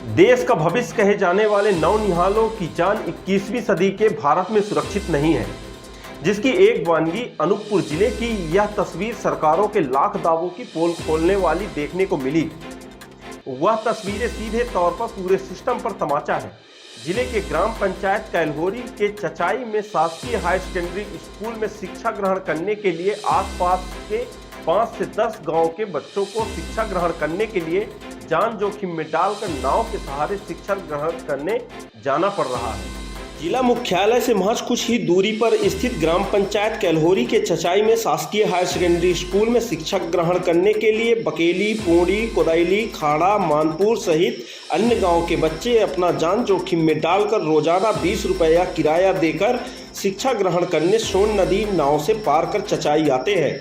देश का भविष्य कहे जाने वाले नौनिहालों की जान 21वीं सदी के भारत में सुरक्षित नहीं है, जिसकी एक वानगी अनूपपुर जिले की यह तस्वीर सरकारों के लाख दावों की पोल खोलने वाली देखने को मिली। वह तस्वीरें सीधे तौर पर पूरे सिस्टम पर तमाचा है। जिले के ग्राम पंचायत कैलहोरी के चचाई में शासकीय हायर सेकेंडरी स्कूल में शिक्षा ग्रहण करने के लिए आसपास के 5 से 10 गांव के बच्चों को शिक्षा ग्रहण करने के लिए जान जोखिम में डालकर नाव के सहारे शिक्षा ग्रहण करने जाना पड़ रहा है। जिला मुख्यालय से महज कुछ ही दूरी पर स्थित ग्राम पंचायत कैलहोरी के चचाई में शासकीय हायर सेकेंडरी स्कूल में शिक्षा ग्रहण करने के लिए बकेली, पूड़ी, कोदैली, खाड़ा, मानपुर सहित अन्य गांव के बच्चे अपना जान जोखिम में डालकर रोजाना 20 रुपया किराया देकर शिक्षा ग्रहण करने सोन नदी नाव से पार कर चचाई आते हैं।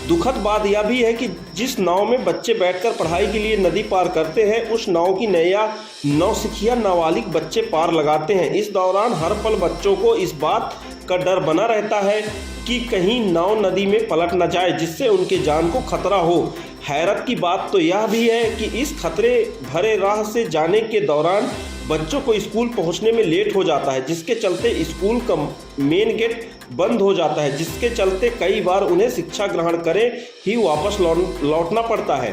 दुखद बात यह भी है कि जिस नाव में बच्चे बैठकर पढ़ाई के लिए नदी पार करते हैं, उस नाव की नैया नौसिखिया नाबालिग बच्चे पार लगाते हैं। इस दौरान हर पल बच्चों को इस बात का डर बना रहता है कि कहीं नाव नदी में पलट न जाए, जिससे उनके जान को खतरा हो। हैरत की बात तो यह भी है कि इस खतरे भरे राह से जाने के दौरान बच्चों को स्कूल पहुंचने में लेट हो जाता है, जिसके चलते स्कूल का मेन गेट बंद हो जाता है, जिसके चलते कई बार उन्हें शिक्षा ग्रहण करे ही वापस लौटना पड़ता है।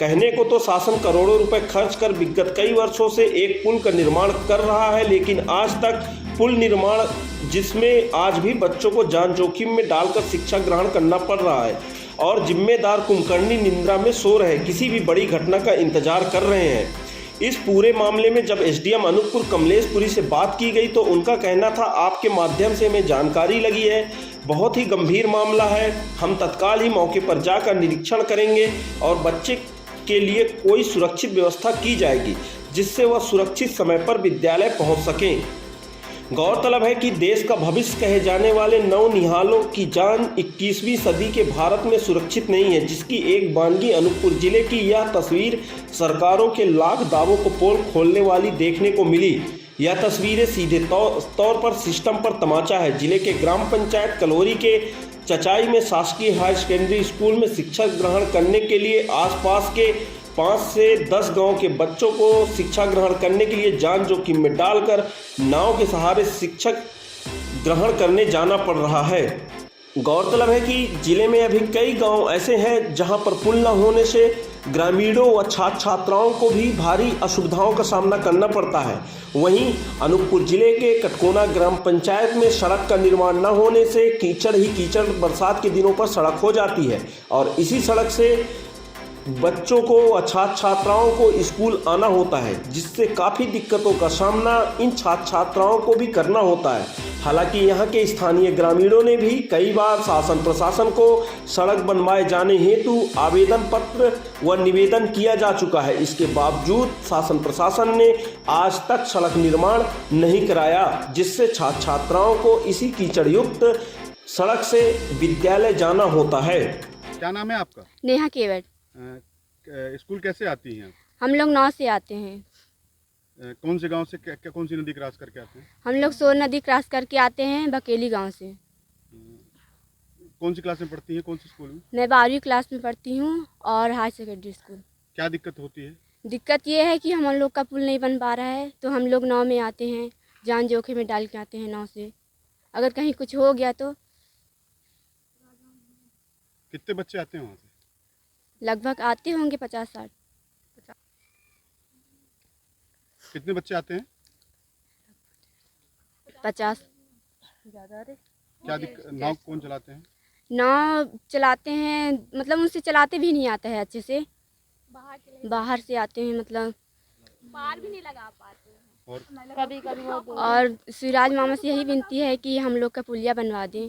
कहने को तो शासन करोड़ों रुपए खर्च कर विगत कई वर्षों से एक पुल का निर्माण कर रहा है, लेकिन आज तक पुल निर्माण जिसमें आज भी बच्चों को जान जोखिम में डालकर शिक्षा ग्रहण करना पड़ रहा है और जिम्मेदार कुंभकर्णी निंद्रा में सो रहे किसी भी बड़ी घटना का इंतजार कर रहे हैं। इस पूरे मामले में जब एसडीएम अनूपपुर कमलेशपुरी से बात की गई तो उनका कहना था, आपके माध्यम से हमें जानकारी लगी है, बहुत ही गंभीर मामला है, हम तत्काल ही मौके पर जाकर निरीक्षण करेंगे और बच्चे के लिए कोई सुरक्षित व्यवस्था की जाएगी जिससे वह सुरक्षित समय पर विद्यालय पहुंच सकें। गौरतलब है कि देश का भविष्य कहे जाने वाले नौनिहालों की जान 21वीं सदी के भारत में सुरक्षित नहीं है, जिसकी एक वानगी अनूपपुर जिले की यह तस्वीर सरकारों के लाख दावों को पोल खोलने वाली देखने को मिली। यह तस्वीरें सीधे तौर पर सिस्टम पर तमाचा है। जिले के ग्राम पंचायत कैलहोरी के चचाई में शासकीय हायर सेकेंडरी स्कूल में शिक्षा ग्रहण करने के लिए आसपास के 5 से 10 गांव के बच्चों को शिक्षा ग्रहण करने के लिए जान जोखिम में डालकर नाव के सहारे शिक्षा ग्रहण करने जाना पड़ रहा है। गौरतलब है कि जिले में अभी कई गांव ऐसे हैं जहां पर पुल न होने से ग्रामीणों व छात्र छात्राओं को भी भारी असुविधाओं का सामना करना पड़ता है। वहीं अनूपपुर जिले के कटकोना ग्राम पंचायत में सड़क का निर्माण न होने से कीचड़ ही कीचड़ बरसात के दिनों पर सड़क हो जाती है और इसी सड़क से बच्चों को व छात्र छात्राओं को स्कूल आना होता है, जिससे काफ़ी दिक्कतों का सामना इन छात्र छात्राओं को भी करना होता है। हालांकि यहाँ के स्थानीय ग्रामीणों ने भी कई बार शासन प्रशासन को सड़क बनवाए जाने हेतु आवेदन पत्र व निवेदन किया जा चुका है। इसके बावजूद शासन प्रशासन ने आज तक सड़क निर्माण नहीं कराया, जिससे छात्र छात्राओं को इसी कीचड़युक्त सड़क से विद्यालय जाना होता है। क्या नाम है आपका? नेहा केवट। स्कूल कैसे आती हैं? हम लोग नाव से आते हैं। कौन से गांव से कौन सी नदी क्रॉस करके आते हैं? हम लोग सोन नदी क्रॉस करके आते हैं बकेली गांव से। कौन सी क्लास में पढ़ती हैं? कौन सी स्कूल में? मैं 12वीं क्लास में पढ़ती हूँ और हाई सेकेंडरी स्कूल। क्या दिक्कत होती है? दिक्कत ये है कि हम लोग का पुल नहीं बन पा रहा है, तो हम लोग नाव में आते हैं, जान जोखिम में डाल के आते हैं नाव से। अगर कहीं कुछ हो गया तो। कितने बच्चे आते हैं वहाँ से? लगभग आते होंगे 50-60। कितने बच्चे आते हैं? 50। क्या नाव कौन चलाते हैं? नाव चलाते हैं, मतलब उनसे चलाते भी नहीं आता है अच्छे से, बाहर से आते हैं, मतलब पार भी नहीं लगा पाते और कभी कभी और सिराज मामा से यही विनती है कि हम लोग का पुलिया बनवा दें।